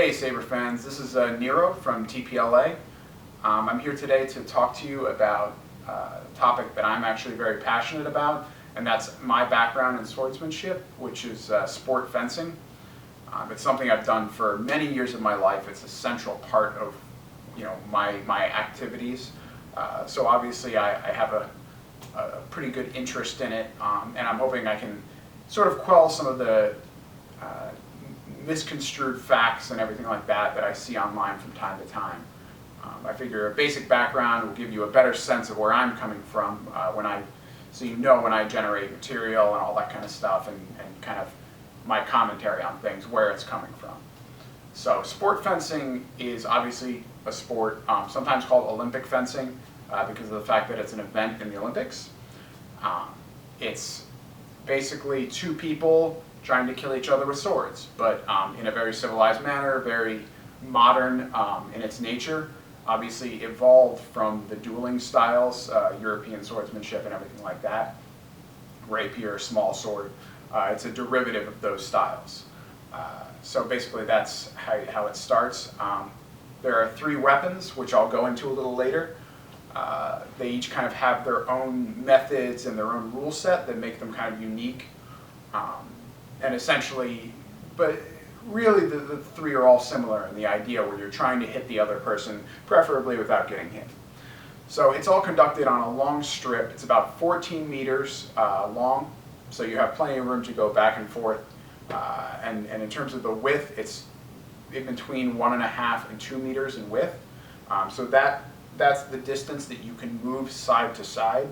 Hey Saber fans, this is Nero from TPLA. I'm here today to talk to you about a topic that I'm actually very passionate about, and that's my background in swordsmanship, which is sport fencing. It's something I've done for many years of my life. It's a central part of my activities. So obviously I have a pretty good interest in it, and I'm hoping I can sort of quell some of the misconstrued facts and everything like that I see online from time to time. I figure a basic background will give you a better sense of where I'm coming from so you know when I generate material and all that kind of stuff, and kind of my commentary on things, where it's coming from. So sport fencing is obviously a sport, sometimes called Olympic fencing because of the fact that it's an event in the Olympics. It's basically two people trying to kill each other with swords, but in a very civilized manner, very modern in its nature. Obviously evolved from the dueling styles, European swordsmanship and everything like that. Rapier, small sword. It's a derivative of those styles. So basically that's how it starts. There are three weapons, which I'll go into a little later. They each kind of have their own methods and their own rule set that make them kind of unique. And essentially, but really the three are all similar in the idea where you're trying to hit the other person, preferably without getting hit. So it's all conducted on a long strip. It's about 14 meters long, so you have plenty of room to go back and forth. And in terms of the width, it's in between 1.5 and 2 meters in width. So that's the distance that you can move side to side.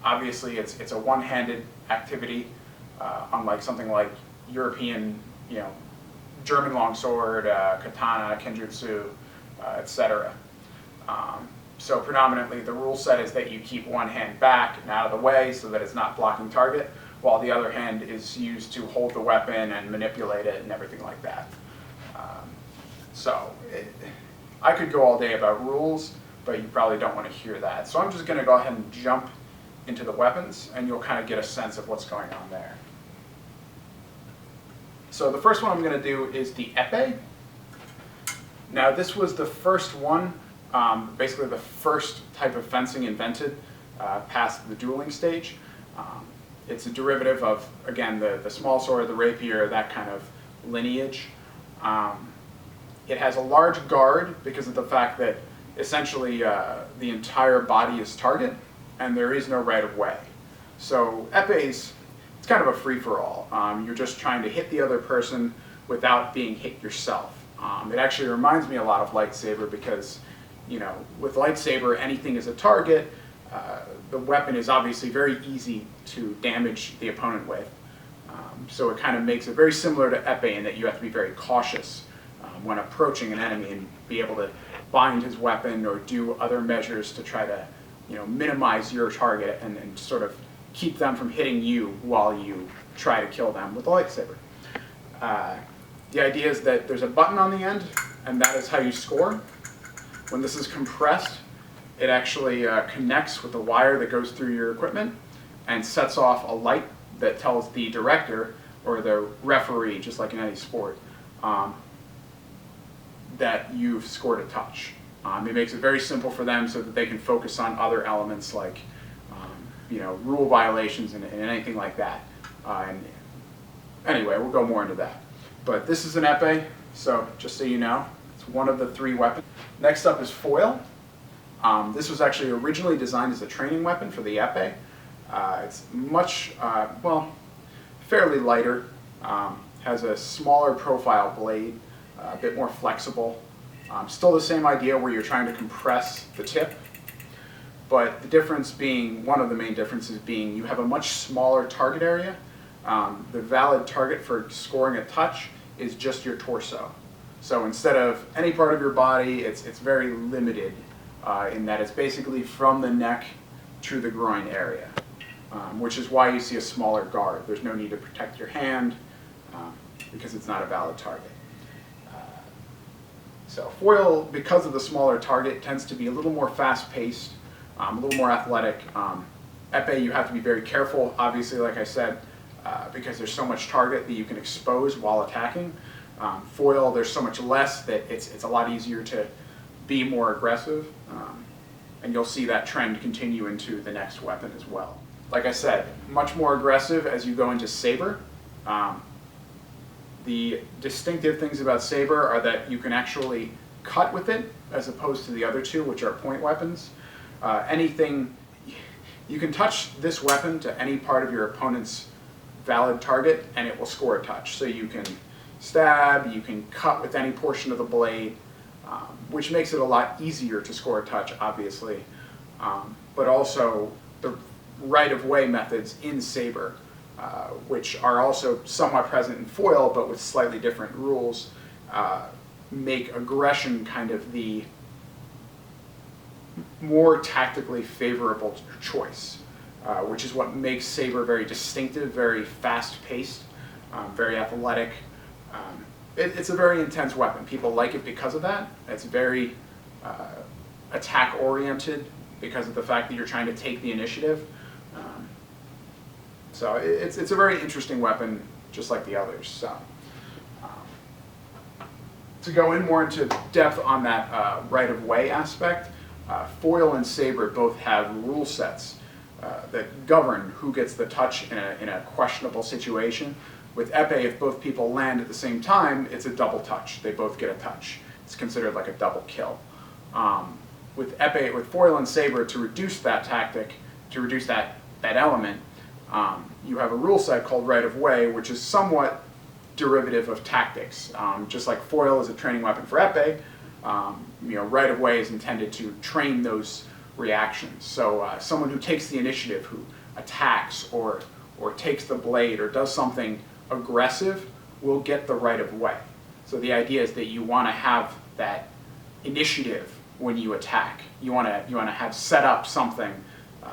Obviously, it's a one-handed activity. Unlike something like European, German longsword, katana, kenjutsu, etc. So predominantly the rule set is that you keep one hand back and out of the way so that it's not blocking target, while the other hand is used to hold the weapon and manipulate it and everything like that. I could go all day about rules, but you probably don't want to hear that. So I'm just going to go ahead and jump into the weapons, and you'll kind of get a sense of what's going on there. So the first one I'm going to do is the epee. Now this was the first one, basically the first type of fencing invented past the dueling stage. It's a derivative of, again, the small sword, the rapier, that kind of lineage. It has a large guard because of the fact that essentially the entire body is target and there is no right of way. So epees, it's kind of a free-for-all. You're just trying to hit the other person without being hit yourself. It actually reminds me a lot of lightsaber because, with lightsaber, anything is a target. The weapon is obviously very easy to damage the opponent with. So it kind of makes it very similar to epee in that you have to be very cautious when approaching an enemy and be able to bind his weapon or do other measures to try to minimize your target and sort of keep them from hitting you while you try to kill them with a lightsaber. The idea is that there's a button on the end, and that is how you score. When this is compressed, it actually connects with the wire that goes through your equipment and sets off a light that tells the director or the referee, just like in any sport, that you've scored a touch. It makes it very simple for them so that they can focus on other elements like rule violations and anything like that. And anyway, we'll go more into that. But this is an epee, so just so you know, it's one of the three weapons. Next up is foil. This was actually originally designed as a training weapon for the epee. It's much, fairly lighter, has a smaller profile blade, a bit more flexible. Still the same idea where you're trying to compress the tip, but the difference being, one of the main differences being, you have a much smaller target area. The valid target for scoring a touch is just your torso. So instead of any part of your body, it's very limited in that it's basically from the neck to the groin area, which is why you see a smaller guard. There's no need to protect your hand because it's not a valid target. So foil, because of the smaller target, tends to be a little more fast-paced, a little more athletic. Epee, you have to be very careful, obviously, like I said, because there's so much target that you can expose while attacking. Foil, there's so much less that it's a lot easier to be more aggressive, and you'll see that trend continue into the next weapon as well. Like I said, much more aggressive as you go into Saber. The distinctive things about Saber are that you can actually cut with it, as opposed to the other two, which are point weapons. You can touch this weapon to any part of your opponent's valid target, and it will score a touch. So you can stab, you can cut with any portion of the blade, which makes it a lot easier to score a touch, obviously. But also the right-of-way methods in Saber, which are also somewhat present in foil, but with slightly different rules, make aggression kind of the more tactically favorable choice, which is what makes Saber very distinctive, very fast-paced, very athletic. It's a very intense weapon. People like it because of that. It's very attack-oriented because of the fact that you're trying to take the initiative. So it's a very interesting weapon, just like the others. So to go in more into depth on that right-of-way aspect, foil and Saber both have rule sets that govern who gets the touch in a questionable situation. With epee, if both people land at the same time, it's a double touch. They both get a touch. It's considered like a double kill. With foil and Saber, to reduce that tactic, to reduce that element, you have a rule set called right of way, which is somewhat derivative of tactics. Just like foil is a training weapon for epee, right of way is intended to train those reactions. So someone who takes the initiative, who attacks or takes the blade or does something aggressive, will get the right of way. So the idea is that you want to have that initiative when you attack. You want to have set up something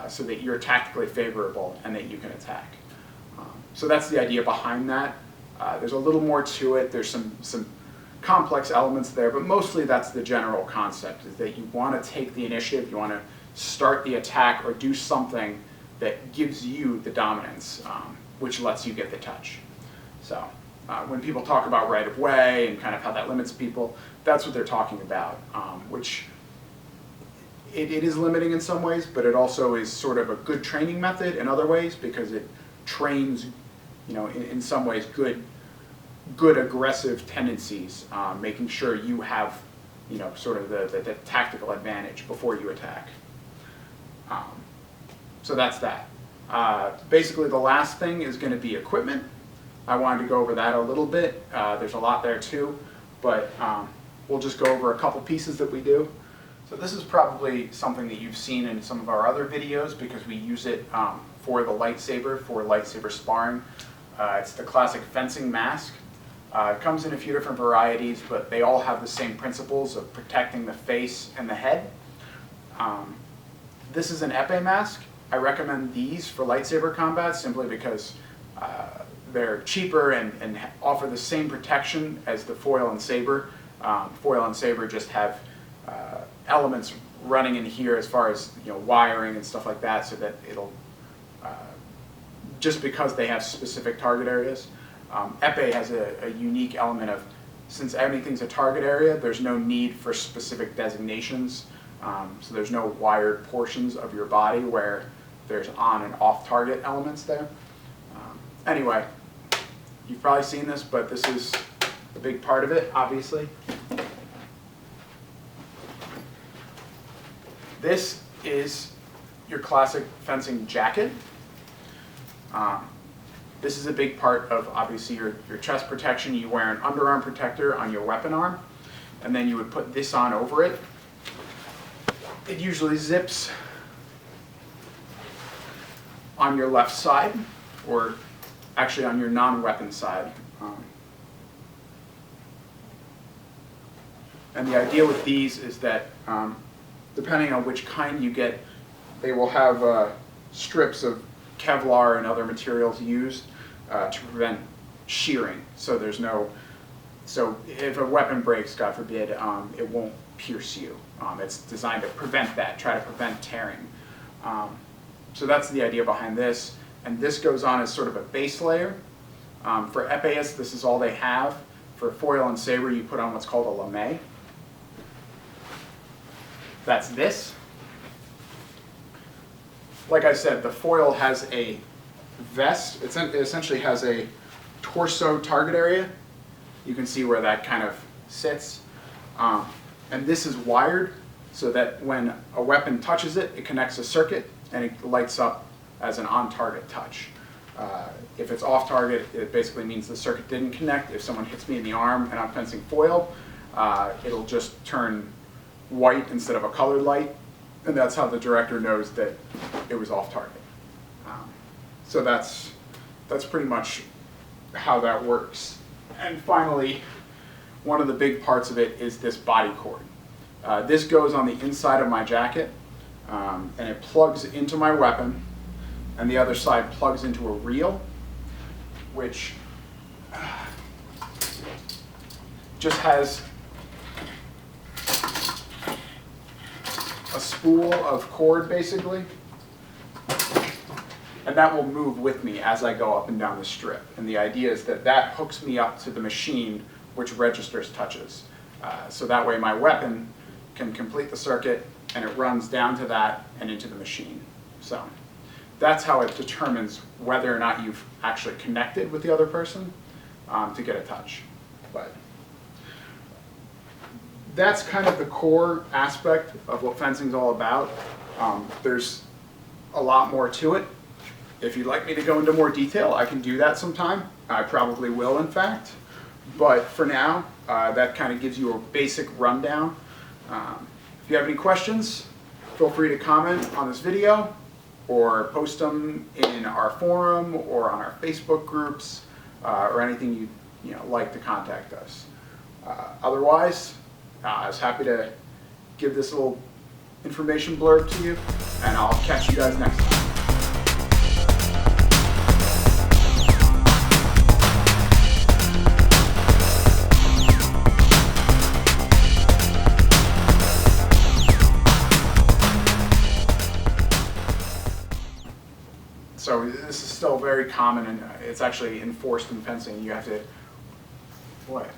so that you're tactically favorable and that you can attack. So that's the idea behind that. There's a little more to it. There's some complex elements there, but mostly that's the general concept, is that you want to take the initiative, you want to start the attack or do something that gives you the dominance, which lets you get the touch. So when people talk about right of way and kind of how that limits people, that's what they're talking about, which it is limiting in some ways, but it also is sort of a good training method in other ways, because it trains, in some ways, good aggressive tendencies, making sure you have, sort of the tactical advantage before you attack. So that's that. Basically, the last thing is going to be equipment. I wanted to go over that a little bit. There's a lot there too, but we'll just go over a couple pieces that we do. So this is probably something that you've seen in some of our other videos, because we use it for the lightsaber, for lightsaber sparring. It's the classic fencing mask. It comes in a few different varieties, but they all have the same principles of protecting the face and the head. This is an epee mask. I recommend these for lightsaber combat simply because they're cheaper and offer the same protection as the foil and Saber. Foil and Saber just have elements running in here as far as wiring and stuff like that, so that it'll just because they have specific target areas. Epee has a unique element of, since everything's a target area, there's no need for specific designations. So there's no wired portions of your body where there's on and off target elements there. Anyway, you've probably seen this, but this is a big part of it, obviously. This is your classic fencing jacket. This is a big part of, obviously, your chest protection. You wear an underarm protector on your weapon arm, and then you would put this on over it. It usually zips on your left side, or actually on your non-weapon side. And the idea with these is that depending on which kind you get, they will have strips of Kevlar and other materials used to prevent shearing. So if a weapon breaks, God forbid, it won't pierce you. It's designed to prevent that, try to prevent tearing. So that's the idea behind this. And this goes on as sort of a base layer. For epeists, this is all they have. For foil and saber, you put on what's called a lame. That's this. Like I said, the foil has a vest. It essentially has a torso target area. You can see where that kind of sits. And this is wired so that when a weapon touches it, it connects a circuit and it lights up as an on-target touch. If it's off-target, it basically means the circuit didn't connect. If someone hits me in the arm and I'm fencing foil, it'll just turn white instead of a colored light, and that's how the director knows that it was off-target. So that's pretty much how that works. And finally, one of the big parts of it is this body cord. This goes on the inside of my jacket, and it plugs into my weapon, and the other side plugs into a reel, which just has a spool of cord, basically, and that will move with me as I go up and down the strip. And the idea is that that hooks me up to the machine which registers touches. So that way my weapon can complete the circuit and it runs down to that and into the machine. So that's how it determines whether or not you've actually connected with the other person to get a touch. But that's kind of the core aspect of what fencing is all about. There's a lot more to it. If you'd like me to go into more detail, I can do that sometime. I probably will, in fact. But for now, that kind of gives you a basic rundown. If you have any questions, feel free to comment on this video or post them in our forum or on our Facebook groups or anything you'd like to contact us. Otherwise, I was happy to give this little information blurb to you, and I'll catch you guys next time. So this is still very common, and it's actually enforced in fencing. You have to, what?